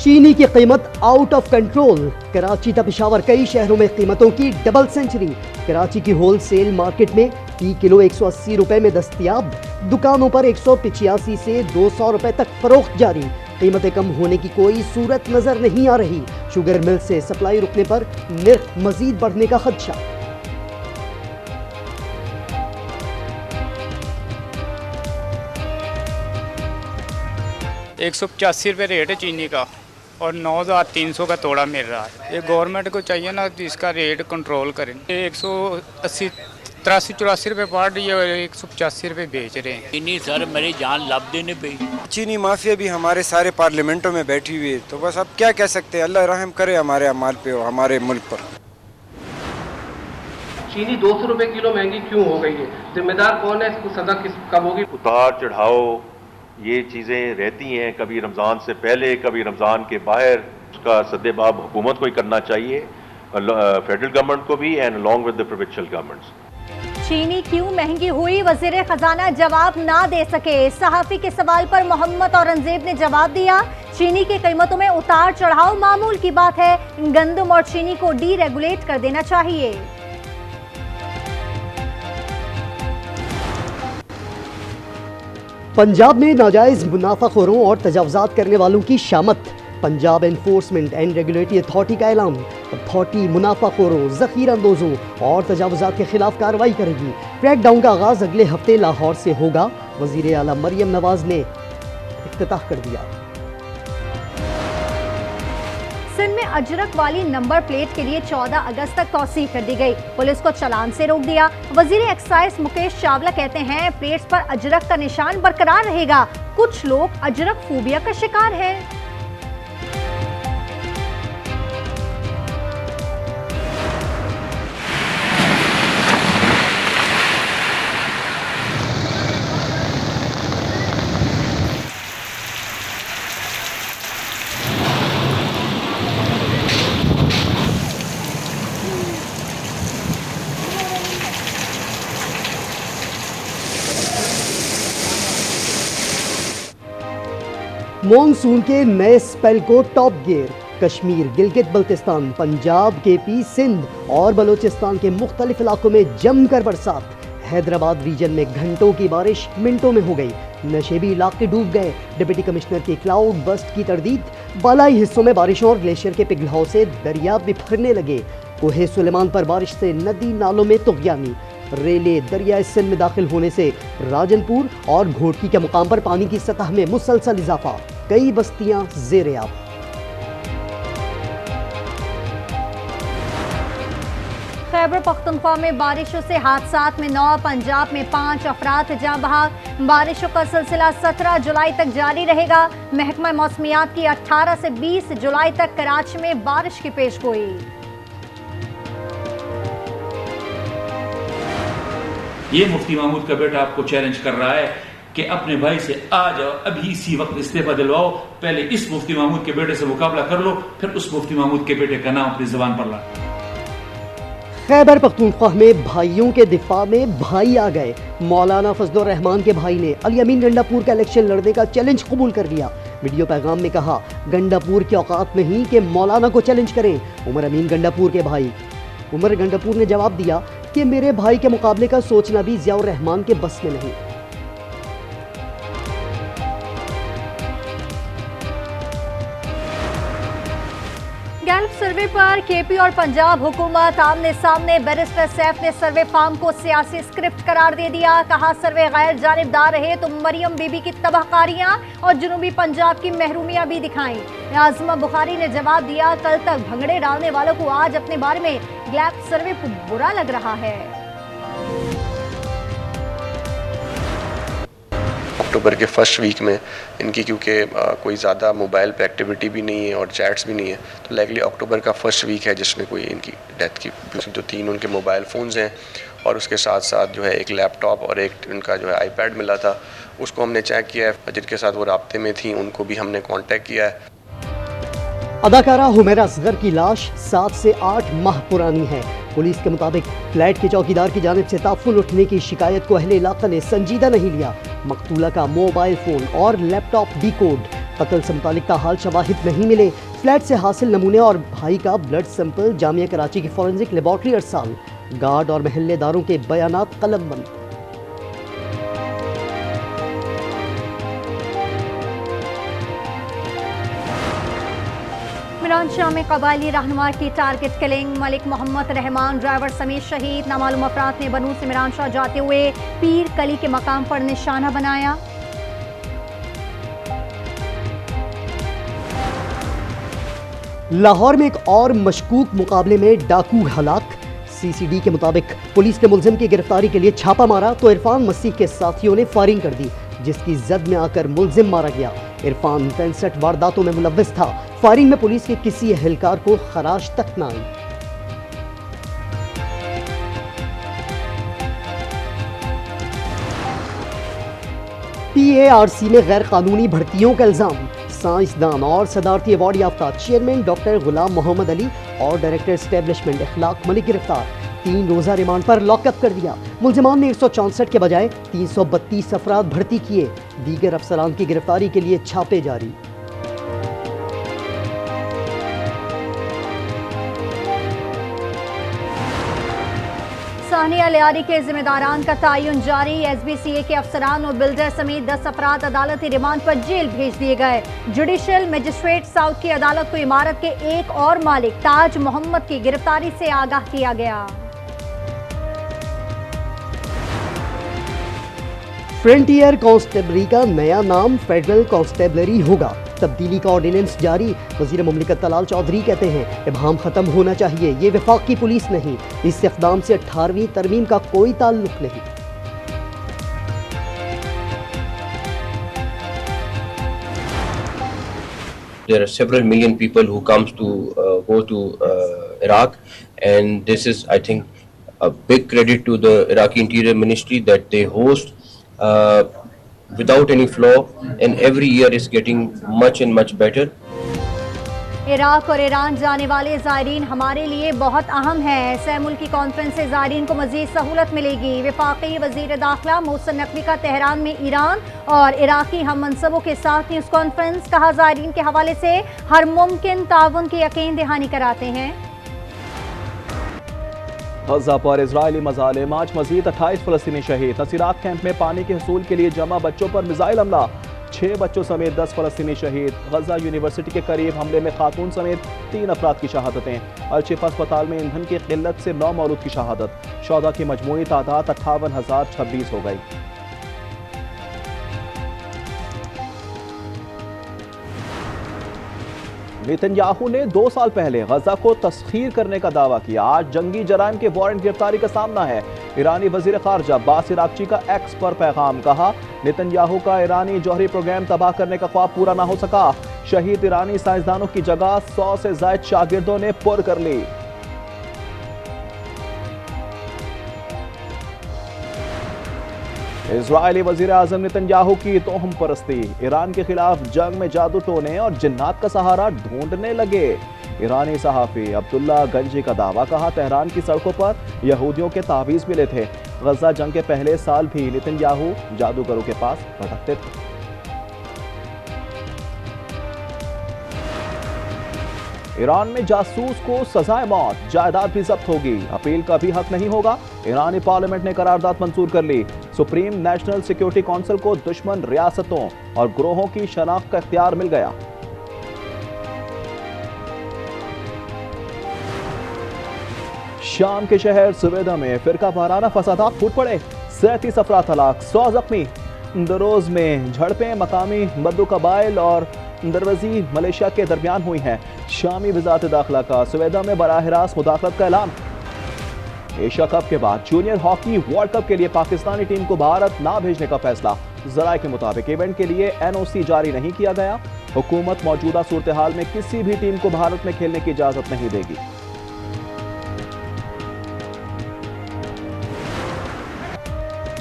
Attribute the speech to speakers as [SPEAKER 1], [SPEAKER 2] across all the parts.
[SPEAKER 1] चीनी की कीमत आउट ऑफ कंट्रोल। कराची तक पेशावर कई शहरों में कीमतों की डबल सेंचुरी। कराची की होलसेल मार्केट में फी किलो 180 रुपए में दस्तयाब। दुकानों पर 185 से 200 रुपए तक फरोख्त जारी। कीमतें कम होने की कोई सूरत नजर नहीं आ रही। शुगर मिल से सप्लाई रुकने पर निर्ख मजीद बढ़ने का खदशा।
[SPEAKER 2] ₹185 रेट है चीनी का और 9,300 का तोड़ा मिल रहा है। ये गवर्नमेंट को चाहिए ना कि इसका रेट कंट्रोल करें। 180 83-84 रुपये पड़ रही है और 185 रुपये बेच रहे हैं।
[SPEAKER 3] चीनी सर मेरी जान लब देने पे।
[SPEAKER 4] चीनी माफिया भी हमारे सारे पार्लियामेंटों में बैठी हुई है, तो बस अब क्या कह सकते हैं। अल्लाह रहम करे हमारे अमाल पे और हमारे मुल्क पर।
[SPEAKER 5] चीनी 200 रुपए किलो महंगी क्यों हो गई है? जिम्मेदार कौन है? इसको सजा कब होगी?
[SPEAKER 6] उतार चढ़ाव ये चीज़ें रहती हैं, कभी रमज़ान से पहले कभी रमज़ान के बाहर। उसका सद्देबाब हुकूमत को ही करना चाहिए, फेडरल गवर्नमेंट को भी, and along with the provincial governments.
[SPEAKER 7] चीनी क्यों महंगी हुई, वजीर खजाना जवाब ना दे सके। सहाफी के सवाल पर मोहम्मद औरंगजेब ने जवाब दिया, चीनी की कीमतों में उतार चढ़ाव मामूल की बात है। गंदम और चीनी को डीरेगुलेट कर देना चाहिए।
[SPEAKER 1] पंजाब में नाजायज मुनाफाखोरों और तजावजात करने वालों की शामत। Punjab enforcement and regulatory authority का ऐलान, अथॉरिटी मुनाफाखोरों, ज़ख़ीरा अंदोज़ों और तजावजात के खिलाफ कार्रवाई करेगी। क्रैकडाउन का आगाज अगले हफ्ते लाहौर से होगा। वज़ीर आला मरियम नवाज ने इफ्तिताह कर दिया।
[SPEAKER 7] सिंध में अजरक वाली नंबर प्लेट के लिए 14 अगस्त तक तौसीह कर दी गई। पुलिस को चालान से रोक दिया। वजीर एक्साइज मुकेश चावला कहते हैं प्लेट्स पर अजरक का निशान बरकरार रहेगा। कुछ लोग अजरक फोबिया का शिकार हैं।
[SPEAKER 1] मॉनसून के नए स्पेल को top gear. Kashmir, Gilgit Baltistan, Punjab, KP, Sindh और बलोचिस्तान के मुख्तलिफ इलाकों में जमकर बरसात। हैदराबाद रीजन में घंटों की बारिश मिनटों में हो गई। नशेबी इलाके डूब गए। डिप्टी कमिश्नर की क्लाउड बस्ट की तरदीद। बालाई हिस्सों में बारिशों और ग्लेशियर के पिघलाव से दरिया बिफरने लगे। कोहे सुलेमान पर बारिश से नदी नालों में तुग़यानी। रेले दरिया सिंध में दाखिल होने से राजनपुर और घोटकी के मुकाम पर पानी की सतह में मुसलसल इजाफा। कई बस्तियां ज़ेर-ए-आब।
[SPEAKER 7] खैबर पख्तूनख्वा में बारिशों से हादसात में 9, पंजाब में 5 अफराद जाँ बहक। बारिशों का सिलसिला 17 जुलाई तक जारी रहेगा। महकमा मौसमियात की 18 से 20 जुलाई तक कराची में बारिश की पेशगोई।
[SPEAKER 8] ये मुफ्ती महमूद का बेटा आपको चैलेंज कर रहा है कि अपने भाई से आ जाओ, अभी इसी वक्त इस्तीफा दिलवाओ। पहले इस मुफ्ती महमूद के बेटे से मुकाबला कर लो, फिर उस मुफ्ती महमूद के बेटे का नाम अपनी जुबान पर ला।
[SPEAKER 1] खैबर पख्तूनख्वा में भाइयों के दिफा में भाई आ गए। मौलाना फजलुर रहमान के भाई ने अली अमीन गंडापुर का इलेक्शन लड़ने का चैलेंज कबूल कर लिया। वीडियो पैगाम में कहा, गंडापुर की औकात नहीं कि मौलाना को चैलेंज करें। उमर अमीन गंडापुर के भाई उमर गंडापुर ने जवाब दिया कि मेरे भाई के मुकाबले का सोचना भी ज़ियाउर रहमान के बस में नहीं।
[SPEAKER 7] गैल्प सर्वे पर केपी और पंजाब हुकूमत आमने सामने। बैरिस्टर सैफ ने सर्वे फार्म को सियासी स्क्रिप्ट करार दे दिया। कहा, सर्वे गैर जानिबदार रहे तो मरियम बीबी की तबाहकारियां और जनूबी पंजाब की महरूमियां भी दिखाई। आज़मा बुखारी ने जवाब दिया, कल तक भंगड़े डालने वालों को आज अपने बारे में गैल्प सर्वे को बुरा लग रहा है।
[SPEAKER 9] अक्टूबर के फर्स्ट वीक में इनकी क्योंकि कोई ज़्यादा मोबाइल पे एक्टिविटी भी नहीं है और चैट्स भी नहीं है, तो लाइकली अक्टूबर का फर्स्ट वीक है जिसमें कोई इनकी डेथ की जो 3 उनके मोबाइल फ़ोन्स हैं और उसके साथ साथ जो है एक लैपटॉप और एक उनका जो है आईपैड मिला था, उसको हमने चेक किया है। जिनके साथ वो राब्ते में थी उनको भी हमने कॉन्टेक्ट किया है।
[SPEAKER 1] अदाकारा हुमैरा असगर की लाश 7 से 8 माह पुरानी है। पुलिस के मुताबिक फ्लैट के चौकीदार की जानिब से ताफुल उठने की शिकायत को अहले इलाका ने संजीदा नहीं लिया। मकतूला का मोबाइल फोन और लैपटॉप डिकोड कत्ल से मुतालिक ताहाल शवाहिद नहीं मिले। फ्लैट से हासिल नमूने और भाई का ब्लड सैंपल जामिया कराची की फॉरेंसिक लेबॉर्ट्री अरसाल। गार्ड और महल्लेदारों के बयानात कलमबंद।
[SPEAKER 7] मिरांशाह में कबायली रहनुमा की target killing. Malik Mohammad Rehman driver समेत शहीद। नामालूम अफराद ने बनू से मिरांशाह जाते हुए पीर कली के मकाम पर निशाना बनाया।
[SPEAKER 1] लाहौर में एक और मशकूक मुकाबले में डाकू हलाक। सीसीडी के मुताबिक पुलिस ने मुलजिम की गिरफ्तारी के लिए छापा मारा तो इरफान मसीह के साथियों ने फायरिंग कर दी, जिसकी जद में आकर मुलजिम मारा गया। इरफान 65 वारदातों में मुलव्विस था। फायरिंग में पुलिस के किसी एहलकार को खराश तक न आई। PARC में गैर कानूनी भर्तियों का इल्जाम। साइंसदान और सदारती अवार्ड याफ्ता चेयरमैन डॉक्टर गुलाम मोहम्मद अली और डायरेक्टर एस्टेब्लिशमेंट इखलाक मलिक गिरफ्तार। 3 रोजा रिमांड पर लॉकअप कर दिया। मुलजिमान ने 164 के बजाय 332 अफराद भर्ती किए। दीगर अफसरान की गिरफ्तारी के लिए छापे जारी।
[SPEAKER 7] सानिया लियारी के जिम्मेदारान का तयन जारी। SBCA के अफसरान और बिल्डर समेत 10 अफराद अदालती रिमांड पर जेल भेज दिए गए। जुडिशल मजिस्ट्रेट साउथ की अदालत को इमारत के एक और मालिक ताज मोहम्मद की गिरफ्तारी से आगाह किया गया।
[SPEAKER 1] फ्रंटियर कांस्टेबलरी का नया नाम फेडरल कांस्टेबलरी होगा। तब्दीली का ऑर्डिनेंस जारी। वजीर मुमलिकत तलाल चौधरी कहते हैं इबहम खत्म होना चाहिए, ये वफाकी पुलिस नहीं। इस इक़दाम से 18वीं तरमीम का कोई ताल्लुक नहीं।
[SPEAKER 10] There are several million people who comes to go to Iraq, and this is, I think, a big credit to the Iraqi Interior Ministry that they host without any flaw, and every year is getting much and much better.
[SPEAKER 7] Iraq और Iran जाने वाले ज़ायरीन हमारे लिए बहुत अहम है। ऐसे मुल्की कॉन्फ्रेंस से ज़ायरीन को मज़ीद सहूलत मिलेगी। वफाकी वज़ीर दाखिला मोहसिन नकवी का तेहरान में ईरान और इराकी हम मनसबों के साथ न्यूज़ कॉन्फ्रेंस। कहा ज़ायरीन के हवाले से हर मुमकिन ताउन की यकीन दहानी कराते हैं।
[SPEAKER 11] गज़ा पर इजरायली मज़ालिम। आज मज़ीद 28 फ़लस्तीनी शहीद। नसीरात कैंप में पानी के हसूल के लिए जमा बच्चों पर मिसाइल हमला। 6 बच्चों समेत 10 फ़लस्तीनी शहीद। गज़ा यूनिवर्सिटी के करीब हमले में खातून समेत 3 अफराद की शहादतें। अल-शिफा अस्पताल में ईंधन की किल्लत से 9 मौलूद की शहादत। शोहदा की मजमूई तादाद 58,026 हो गई। नेतन्याहू ने 2 साल पहले गजा को तस्खीर करने का दावा किया। आज जंगी जराइम के वारंट गिरफ्तारी का सामना है। ईरानी वजीर खारजा अब्बास इराक्ची का एक्स पर पैगाम। कहा नेतन्याहू का ईरानी जौहरी प्रोग्राम तबाह करने का ख्वाब पूरा ना हो सका। शहीद ईरानी साइंसदानों की जगह 100 से ज्यादा शागिर्दों ने पुर कर ली। इजरायली वजीर आजम नेतन्याहू की तोहम परस्ती। ईरान के खिलाफ जंग में जादू टोने और जिन्नात का सहारा ढूंढने लगे। ईरानी सहाफी अब्दुल्ला गंजी का दावा। कहा तेहरान की सड़कों पर यहूदियों के तावीज़ मिले थे। गजा जंग के पहले साल भी नेतन्याहू जादूगरों के पास भटकते थे। ईरान में जासूस को सजाए मौत, जायदाद भी जब्त होगी, अपील का भी हक नहीं होगा। ईरानी पार्लियामेंट ने करारदाद मंजूर कर ली। सुप्रीम नेशनल सिक्योरिटी काउंसिल को दुश्मन रियासतों और ग्रोहों की शनाख्त का इख्तियार मिल गया। शाम के शहर सुवेदा में फिरका वाराना फसादात फूट पड़े। 37 अफराद हलाक, 100 जख्मी। दरोज में झड़पें मकामी बद्दू कबाइल और दरवजी मलेशिया के दरमियान हुई हैं। शामी वजारत दाखिला का सुवेदा में बराह रास्त मुदाखलत का ऐलान। एशिया कप के बाद जूनियर हॉकी वर्ल्ड कप के लिए पाकिस्तानी टीम को भारत ना भेजने का फैसला। जराये के मुताबिक इवेंट के लिए NOC जारी नहीं किया गया। हुकूमत मौजूदा सूरत हाल में किसी भी टीम को भारत में खेलने की इजाजत नहीं देगी।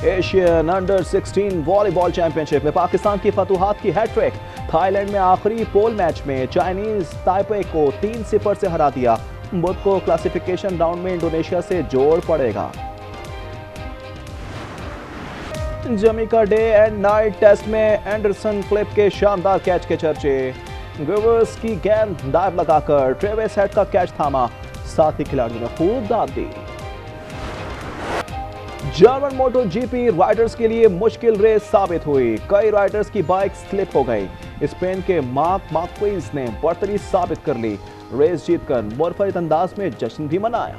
[SPEAKER 11] एशियन अंडर 16 वॉलीबॉल चैंपियनशिप में पाकिस्तान की फतूहात की हैट्रिक। थाईलैंड में आखिरी पोल मैच में चाइनीज ताइपे को 3-0 से हरा दिया। बुध को क्लासिफिकेशन राउंड में इंडोनेशिया से जोड़ पड़ेगा। जमीका डे एंड नाइट टेस्ट में एंडरसन फिलिप के शानदार कैच के चर्चे। गिवर्स की गेंद दाव लगाकर ट्रेविस हेड का कैच थामा, साथी खिलाड़ियों ने खूब दाद दी। जर्मन मोटो जीपी राइडर्स के लिए मुश्किल रेस साबित हुई। कई राइडर्स की बाइक स्लिप हो गई। स्पेन के मार्क मार्क्वेज ने बढ़तरी साबित कर ली। रेस जीतकर मुनफरिद अंदाज में जश्न भी मनाया।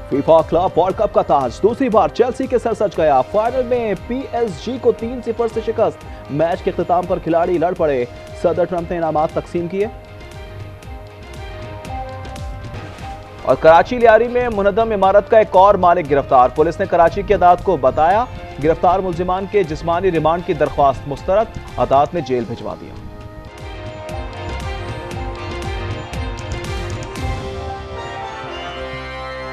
[SPEAKER 11] फीफा क्लब वर्ल्ड कप का ताज दूसरी बार चेल्सी के सर सज गया। फाइनल में पीएसजी को 3-0 से शिकस्त। मैच के इख्तिताम पर खिलाड़ी लड़ पड़े। सदर ट्रंप ने इनामात तकसीम किए। और कराची लियारी में मुनद्दम इमारत का एक और मालिक गिरफ्तार। पुलिस ने कराची की अदालत को बताया। गिरफ्तार मुल्जिमान के जिस्मानी रिमांड की दरख्वास्त मुस्तरद, अदालत ने जेल भिजवा दिया।